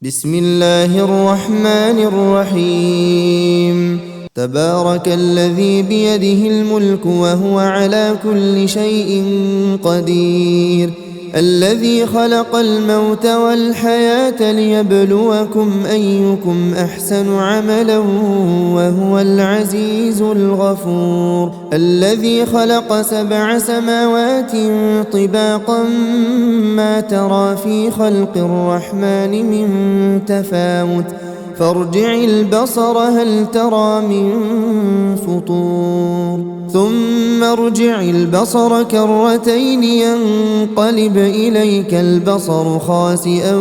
بسم الله الرحمن الرحيم. تبارك الذي بيده الملك وهو على كل شيء قدير، الذي خلق الموت والحياة ليبلوكم أيكم أحسن عملا وهو العزيز الغفور، الذي خلق 7 سماوات طباقا ما ترى في خلق الرحمن من تفاوت، فارجع البصر هل ترى من فطور، ثم ارجع البصر كرتين ينقلب إليك البصر خاسئا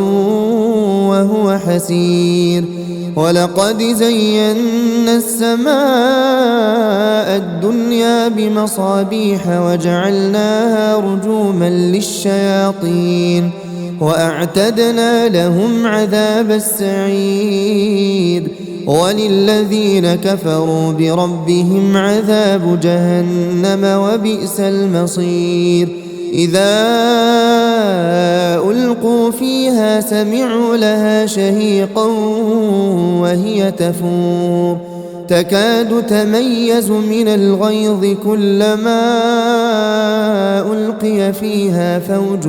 وهو حسير، ولقد زينا السماء الدنيا بمصابيح وجعلناها رجوما للشياطين وأعتدنا لهم عذاب السعير، وللذين كفروا بربهم عذاب جهنم وبئس المصير. إذا ألقوا فيها سمعوا لها شهيقا وهي تفور، تكاد تميز من الغيظ كلما ألقي فيها فوج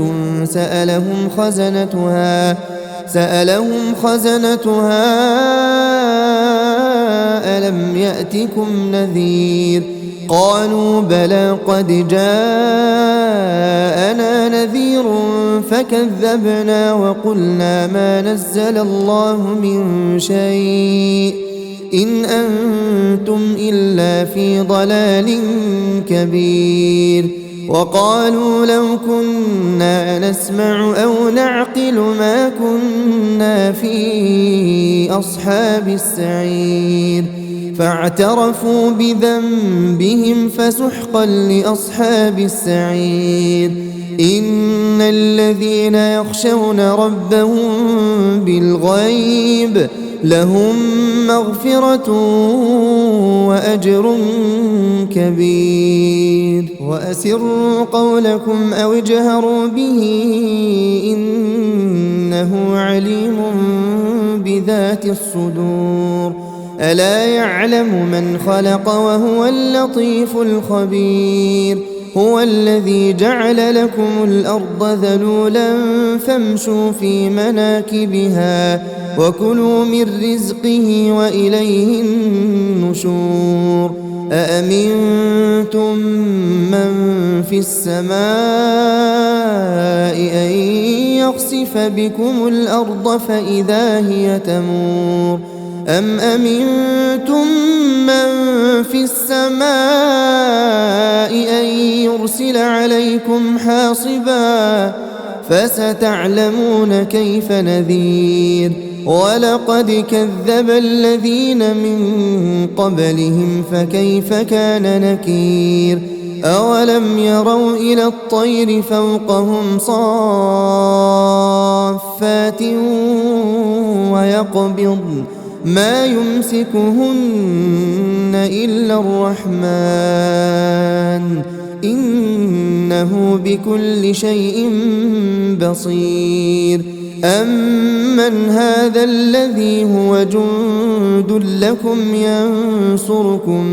سألهم خزنتها ألم يأتكم نذير؟ قالوا بلى قد جاءنا نذير فكذبنا وقلنا ما نزل الله من شيء إن أنتم إلا في ضلال كبير. وقالوا لو كنا نسمع أو نعقل ما كنا في أصحاب السعير، فاعترفوا بذنبهم فسحقا لأصحاب السعير. إن الذين يخشون ربهم بالغيب لهم مغفرة وأجر كبير. وأسروا قولكم أو اجهروا به إنه عليم بذات الصدور. ألا يعلم من خلق وهو اللطيف الخبير. هو الذي جعل لكم الأرض ذلولا فامشوا في مناكبها وكلوا من رزقه وإليه النشور. أأمنتم من في السماء أن يخسف بكم الأرض فإذا هي تمور، أم أمنتم من في السماء أن يرسل عليكم حاصبا فستعلمون كيف نذير. ولقد كذب الذين من قبلهم فكيف كان نكير. أولم يروا إلى الطير فوقهم صافات ويقبضن ما يمسكهن إلا الرحمن إنه بكل شيء بصير. أمن هذا الذي هو جند لكم ينصركم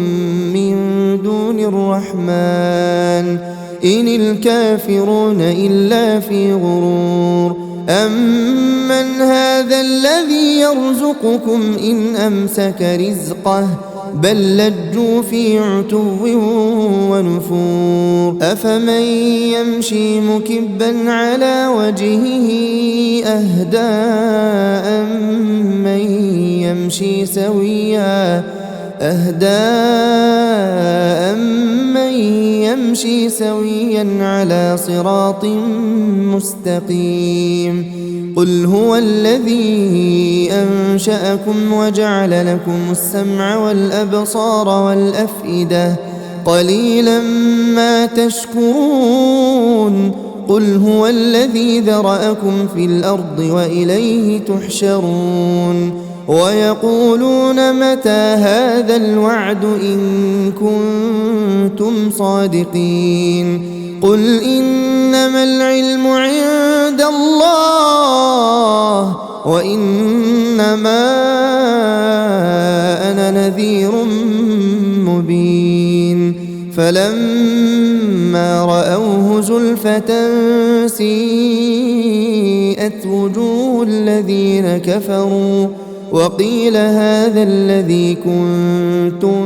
من دون الرحمن إن الكافرون إلا في غرور. أمن هذا الذي يرزقكم إن أمسك رزقه بل لجوا في عتو ونفور. أفمن يمشي مكبا على وجهه أهدى أمن يمشي سويا على صراط مستقيم. قل هو الذي أنشأكم وجعل لكم السمع والأبصار والأفئدة قليلا ما تشكرون. قل هو الذي ذرأكم في الأرض وإليه تحشرون. ويقولون متى هذا الوعد إن كنتم صادقين. قل إنما العلم عند الله وإنما أنا نذير مبين فلما رأوه زلفة سيئت وجوه الذين كفروا وقيل هذا الذي كنتم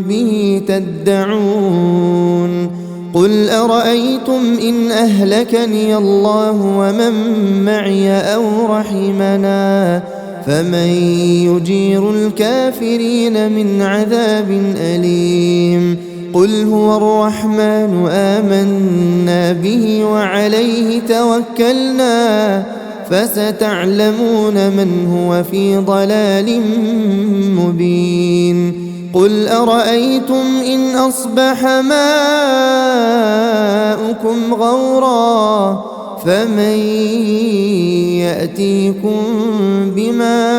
به تدعون قل أرأيتم إن أهلكني الله ومن معي أو رحمنا فمن يجير الكافرين من عذاب أليم قل هو الرحمن آمنا به وعليه توكلنا فستعلمون من هو في ضلال مبين قل أرأيتم إن أصبح ماؤكم غورا فمن يأتيكم بماء